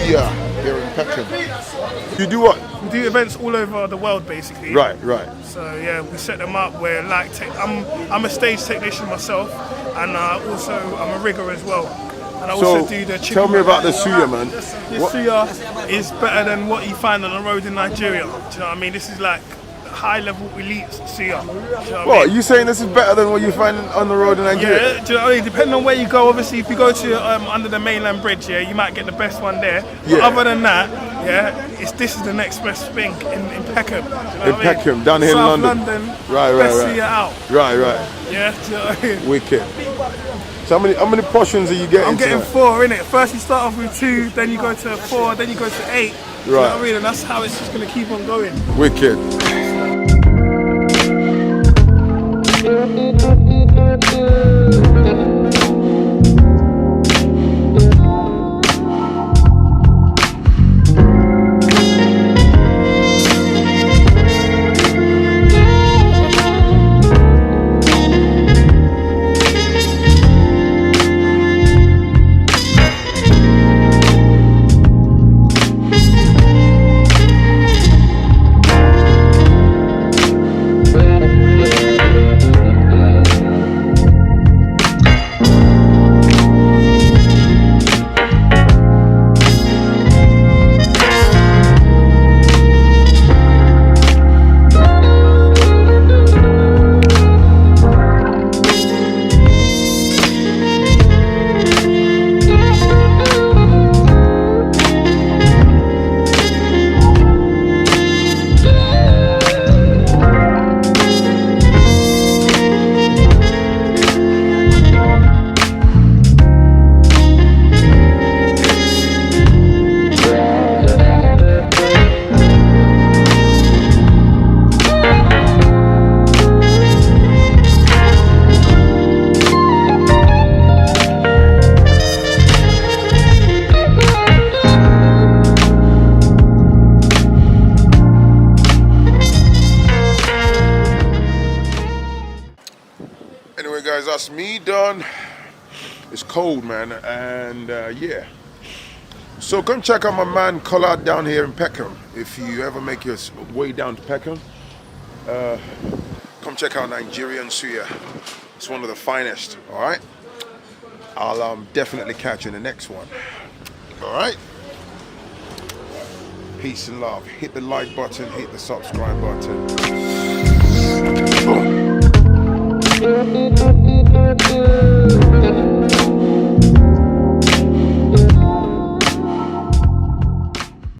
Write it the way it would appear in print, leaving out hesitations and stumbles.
Suya here in Peckham. You do what? We do events all over the world, basically. Right, right. So yeah, we set them up. We're like, I'm a stage technician myself, and also I'm a rigger as well. And I also do the chicken. Tell me about the Suya, man. This Suya is better than what you find on the road in Nigeria. Do you know what I mean? This is like high-level elite Suya. Do you know what I mean? You saying this is better than what you find on the road in Nigeria? Yeah, do you know what I mean? Depending on where you go, obviously, if you go to under the mainland bridge, yeah, you might get the best one there. Yeah. But other than that, yeah, this is the next best thing in Peckham. Do you know In Peckham, down here in South London. Right, best right. Suya out. Right. Yeah, do you know what I mean? Wicked. So how many portions are you getting? I'm getting 4, innit? First you start off with 2, then you go to 4, then you go to 8. Do you know what I mean? And that's how it's just gonna keep on going. Wicked. Anyway, guys, that's me done. It's cold, man, and yeah. So come check out my man Collard down here in Peckham. If you ever make your way down to Peckham, come check out Nigerian Suya. It's one of the finest. All right. I'll definitely catch you in the next one. All right. Peace and love. Hit the like button. Hit the subscribe button. Boom.